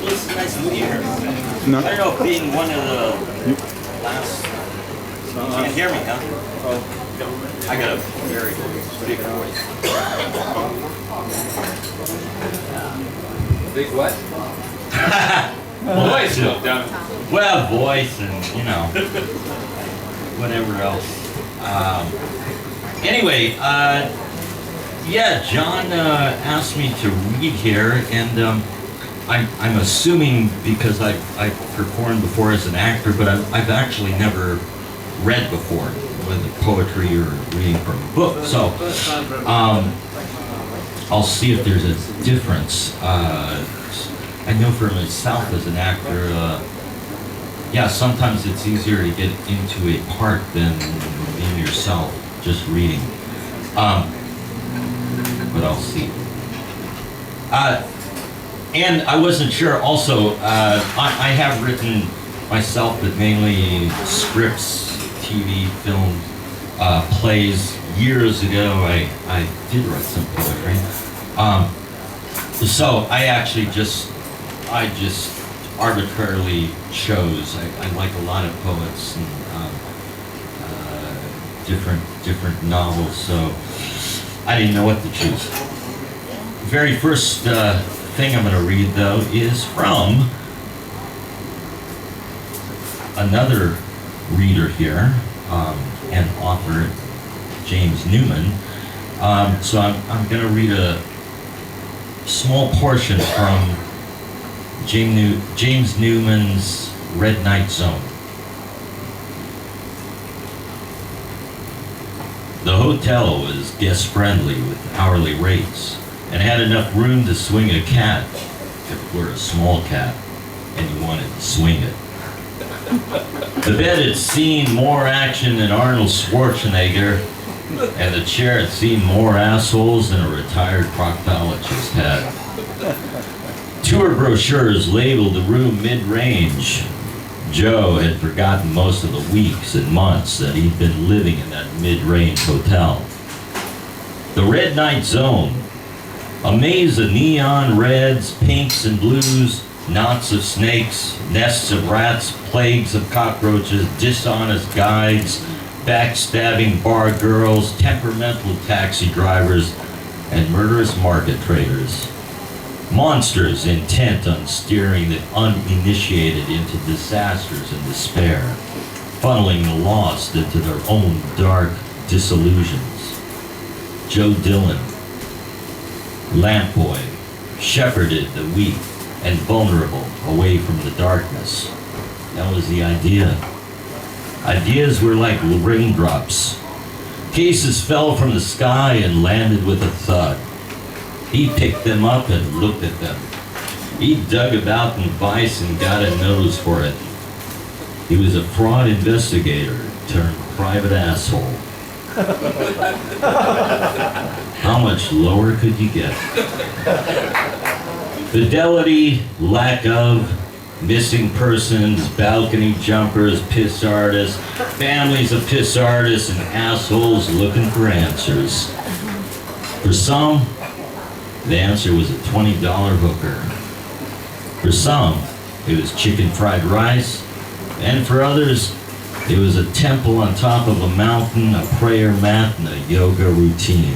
It's nice to meet you. No. I don't know if being one of the last. You can't hear me, huh? I got a very big voice. Big what? Voice. Down. Well, voice and, whatever else. Anyway, yeah, John asked me to read here, and I'm assuming because I've performed before as an actor, but I've actually never read before, whether poetry or reading from a book. So I'll see if there's a difference. I know for myself as an actor, yeah, sometimes it's easier to get into a part than being yourself, just reading. But I'll see. And I wasn't sure also, I have written myself, but mainly scripts, TV, film, plays. Years ago, I did write some poetry. So I actually just arbitrarily chose. I like a lot of poets and different novels, so I didn't know what to choose. Very first thing I'm going to read, though, is from another reader here, and author, James Newman. So I'm going to read a small portion from James Newman's Red Night Zone. The hotel was guest-friendly with hourly rates and had enough room to swing a cat if it were a small cat and you wanted to swing it. The bed had seen more action than Arnold Schwarzenegger, and the chair had seen more assholes than a retired proctologist had. Tour brochures labeled the room mid-range. Joe had forgotten most of the weeks and months that he'd been living in that mid-range hotel. The Red Night Zone, a maze of neon reds, pinks, and blues, knots of snakes, nests of rats, plagues of cockroaches, dishonest guides, backstabbing bar girls, temperamental taxi drivers, and murderous market traders. Monsters intent on steering the uninitiated into disasters and despair, funneling the lost into their own dark disillusions. Joe Dillon, lamp boy, shepherded the weak and vulnerable away from the darkness. That was the idea. Ideas were like raindrops. Cases fell from the sky and landed with a thud. He picked them up and looked at them. He dug about in vice and got a nose for it. He was a fraud investigator turned private asshole. How much lower could you get? Fidelity, lack of, missing persons, balcony jumpers, piss artists, families of piss artists, and assholes looking for answers. For some, the answer was a $20 hooker. For some, it was chicken fried rice, and for others, it was a temple on top of a mountain, a prayer mat, and a yoga routine.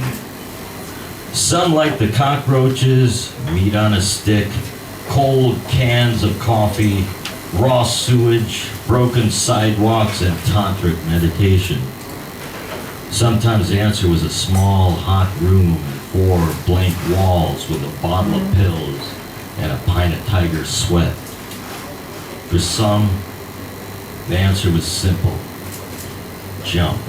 Some like the cockroaches, meat on a stick, cold cans of coffee, raw sewage, broken sidewalks, and tantric meditation. Sometimes the answer was a small, hot room and 4 blank walls with a bottle of pills and a pint of tiger sweat. For some, the answer was simple. Jump.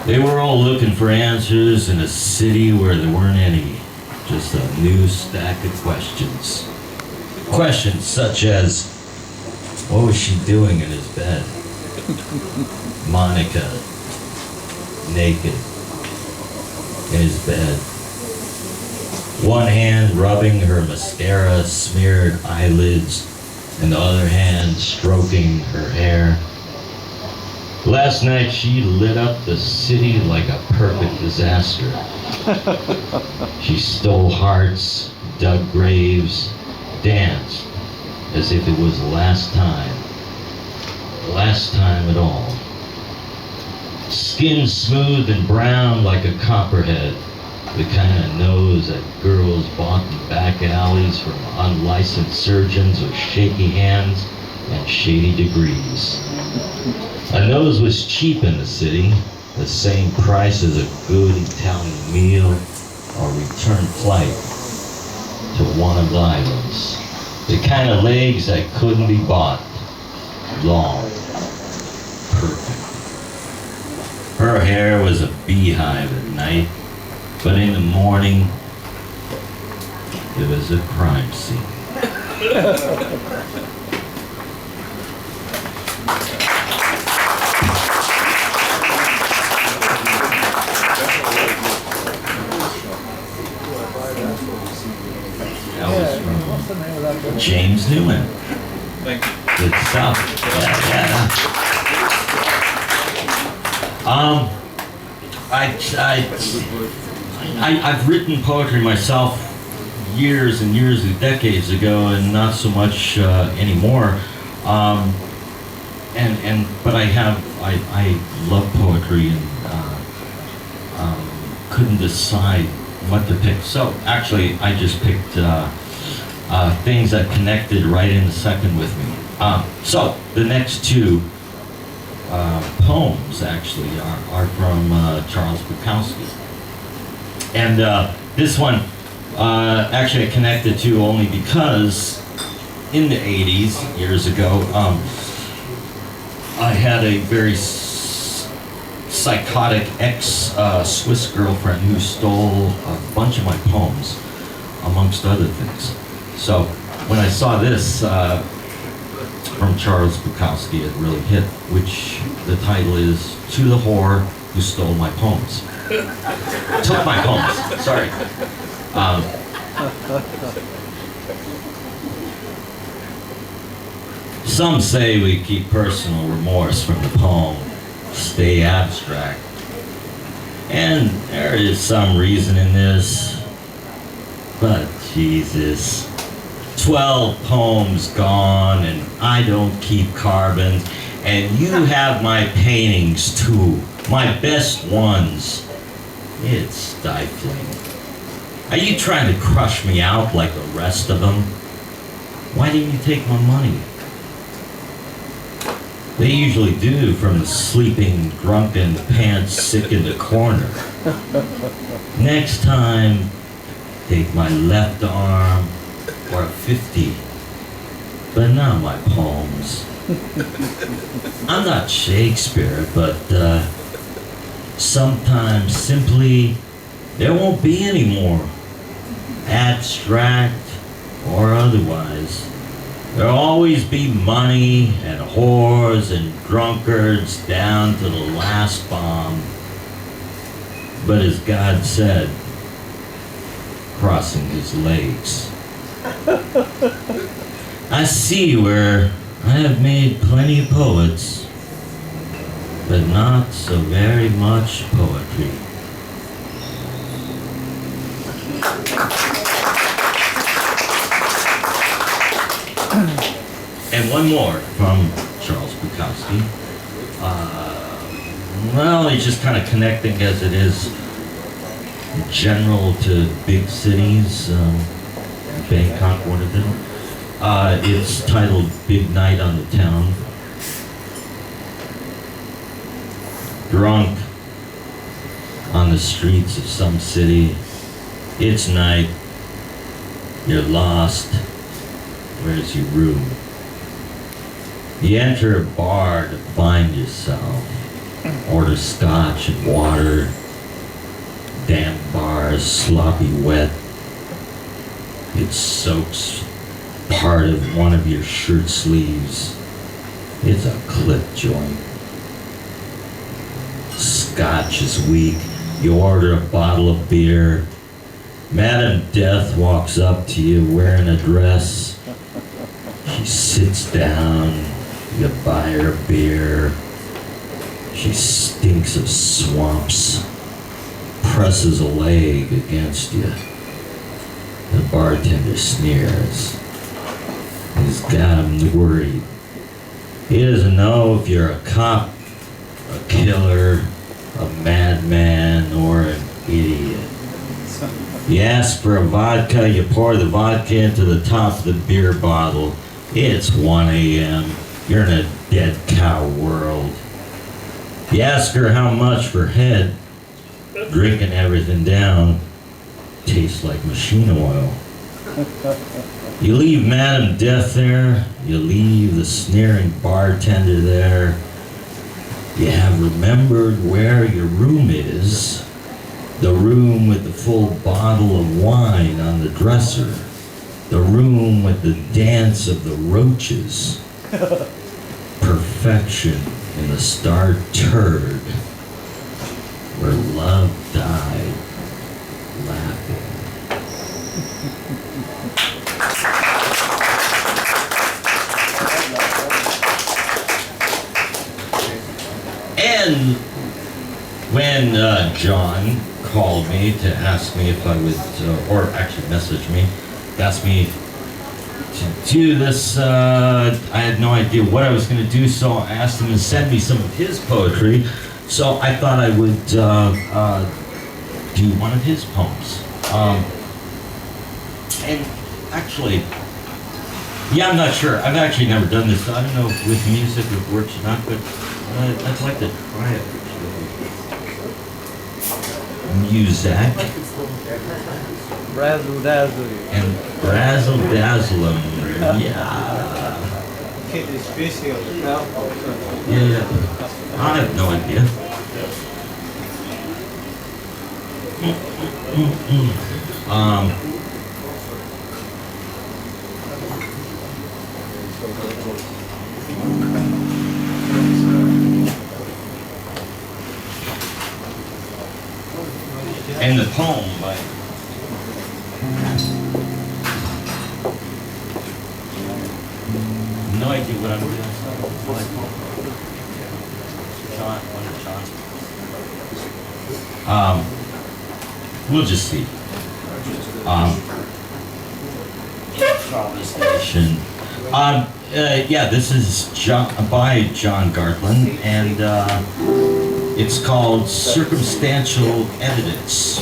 They were all looking for answers in a city where there weren't any, just a new stack of questions. Questions such as, what was she doing in his bed? Monica, naked, in his bed. One hand rubbing her mascara-smeared eyelids, and the other hand stroking her hair. Last night she lit up the city like a perfect disaster. She stole hearts, dug graves, danced as if it was the last time at all. Skin smooth and brown like a copperhead, the kind of nose that girls bought in back alleys from unlicensed surgeons with shaky hands and shady degrees. A nose was cheap in the city, the same price as a good Italian meal or return flight to one of the islands. The kind of legs that couldn't be bought. Long. Perfect. Her hair was a beehive at night, but in the morning, it was a crime scene. That was from James Newman. Thank you. Good stuff. Yeah. I've written poetry myself years and years, decades ago, and not so much anymore. But I love poetry and couldn't decide what to pick. So actually, I just picked things that connected right in the second with me. So the next two poems actually are from Charles Bukowski. And this one actually I connected to only because in the 80s, years ago, I had a very psychotic ex-Swiss girlfriend who stole a bunch of my poems, amongst other things. So when I saw this from Charles Bukowski, it really hit, which the title is To the Whore Who Stole My Poems. Took my poems, sorry. Some say we keep personal remorse from the poem, stay abstract. And there is some reason in this, but Jesus. 12 poems gone, and I don't keep carbons, and you have my paintings too, my best ones. It's stifling. Are you trying to crush me out like the rest of them? Why didn't you take my money? They usually do from the sleeping, drunken, pants sick in the corner. Next time, take my left arm or a 50, but not my poems. I'm not Shakespeare, but sometimes simply there won't be any more, abstract or otherwise. There'll always be money and whores and drunkards down to the last bomb. But as God said, crossing his legs. I see where I have made plenty of poets, but not so very much poetry. And one more from Charles Bukowski. Well, he's just kind of connecting as it is general to big cities. Bangkok, one of them. It's titled Big Night on the Town. Drunk on the streets of some city. It's night. You're lost. Where's your room? You enter a bar to find yourself. Order scotch and water. Damp bars, sloppy wet. It soaks part of one of your shirt sleeves. It's a clip joint. Scotch is weak. You order a bottle of beer. Madam Death walks up to you wearing a dress. She sits down. You buy her beer. She stinks of swamps, presses a leg against you. The bartender sneers. He's got him worried. He doesn't know if you're a cop, a killer, a madman, or an idiot. You ask for a vodka, you pour the vodka into the top of the beer bottle. It's 1 a.m. You're in a dead cow world. You ask her how much for head, drinking everything down. Tastes like machine oil. You leave Madam Death there, you leave the sneering bartender there. You have remembered where your room is, the room with the full bottle of wine on the dresser, the room with the dance of the roaches, perfection in the star turd, where love died laughing. And when John called me to ask me if I would, or actually messaged me, asked me to do this, I had no idea what I was going to do, so I asked him to send me some of his poetry. So I thought I would do one of his poems. And actually, yeah, I'm not sure. I've actually never done this. So I don't know if with music it works or not, but I'd like to try it. Music. Razzle dazzle. And razzle dazzle 'em. Yeah. Kid is special. Yeah. I have no idea. And the poem by no idea what I'm doing. John. We'll just see. Conversation. Yeah, this is by John Gartland, and it's called Circumstantial Evidence.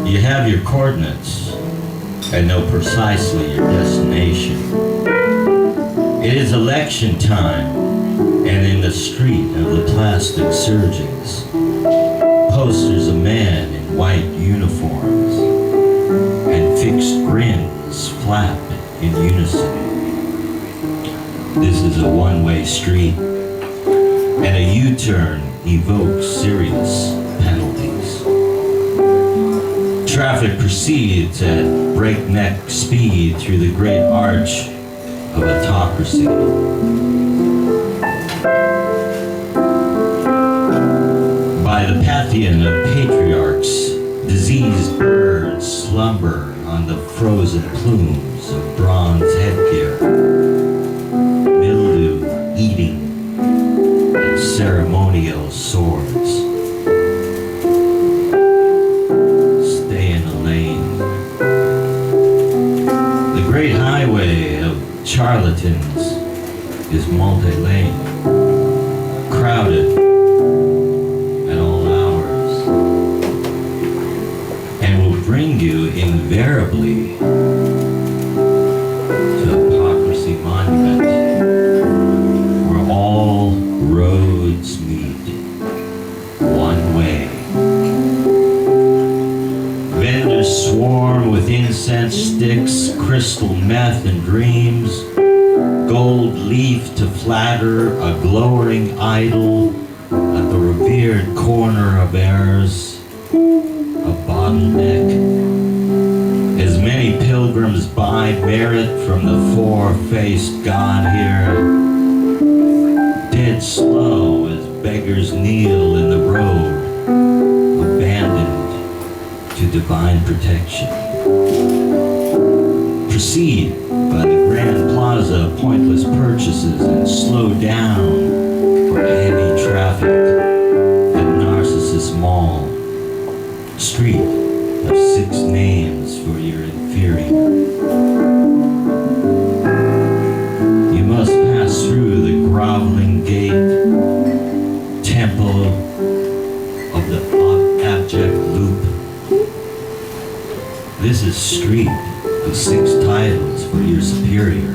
You have your coordinates and know precisely your destination. It is election time, and in the street of the plastic surgeons, posters of men in white uniforms and fixed grins flap in unison. This is a one-way street, and a U-turn evokes serious penalties. Traffic proceeds at breakneck speed through the great arch of autocracy. By the pantheon of patriarchs, diseased birds slumber on the frozen plumes of bronze headgear, mildew eating at ceremonial swords. Stay in the lane. The great highway of charlatans is multi-lane, crowded at all hours, and will bring you invariably to Hypocrisy Monument, where all roads meet one way. Vendors swarm with incense sticks, crystal meth and dreams, gold leaf to flatter a glowering idol at the revered corner of errors, a bottleneck. As many pilgrims buy merit from the four-faced God here, dead slow as beggars kneel in the road, abandoned to divine protection. Proceed by the Grand Plaza of pointless purchases and slow down for heavy traffic at Narcissus Mall, street of 6 names for your inferior. You must pass through the groveling gate, temple of the abject loop. This is street of 6 titles for your superior,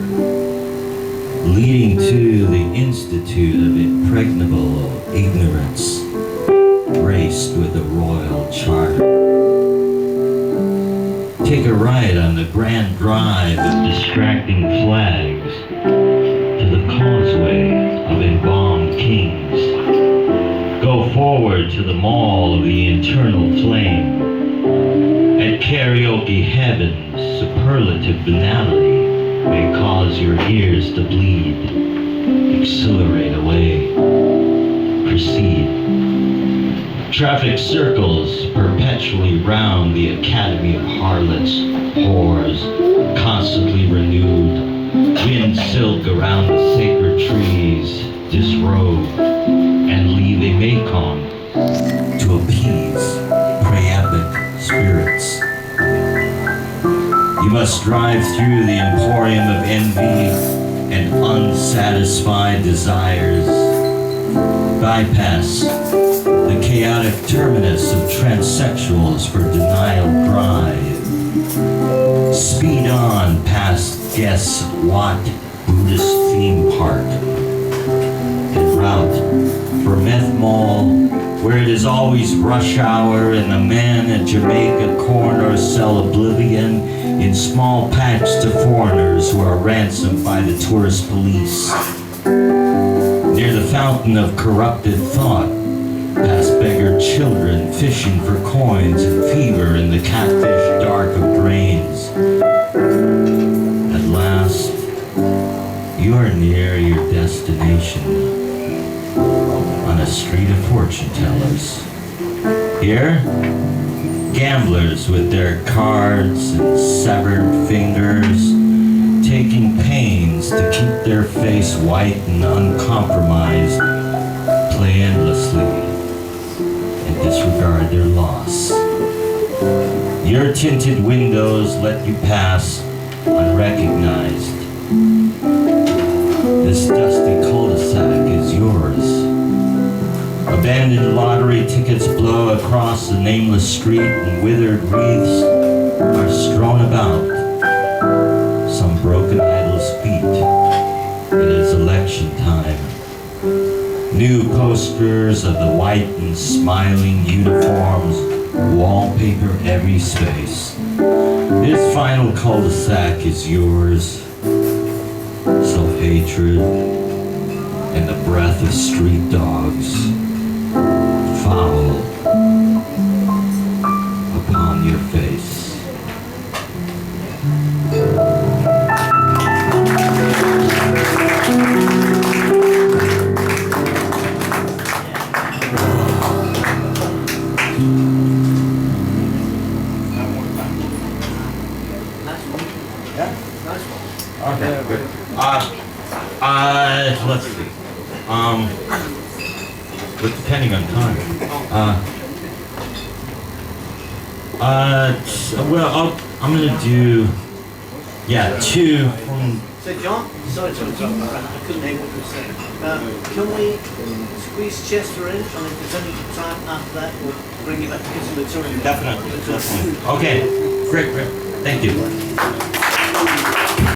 leading to the Institute of Impregnable Ignorance, graced with a royal charter. Take a ride on the grand drive of distracting flags to the causeway of embalmed kings. Go forward to the mall of the eternal flame. At karaoke heaven, superlative banality may cause your ears to bleed. Exhilarate away. Proceed. Traffic circles perpetually round the Academy of Harlots, whores, constantly renewed. Wind silk around the sacred trees, disrobe, and leave a Mekong to appease priapic spirits. You must drive through the emporium of envy and unsatisfied desires. Bypass the chaotic terminus of transsexuals for denial drive. Speed on past Guess What Buddhist theme park. En route for Meth Mall, where it is always rush hour and the men at Jamaica corner sell oblivion in small packs to foreigners who are ransomed by the tourist police. Near the fountain of corrupted thought, past beggar children fishing for coins and fever in the catfish dark of drains. At last, you are near your destination, on a street of fortune tellers. Here, gamblers with their cards and severed fingers, taking pains to keep their face white and uncompromised, play endlessly and disregard their loss. Your tinted windows let you pass unrecognized. This dusty cul-de-sac is yours. Abandoned lottery tickets blow across the nameless street and withered wreaths are strewn about. Some broken idol's feet. It is election time. New posters of the white and smiling uniforms wallpaper every space. This final cul-de-sac is yours. Self-hatred and the breath of street dogs foul upon your face. Okay, good. Let's see. But depending on time. Well, I'm gonna do, 2. So John, sorry to interrupt, I couldn't hear what you were saying. Can we squeeze Chester in, and if there's any time after that, we'll bring you back to give some material. Definitely. Okay, great. Thank you.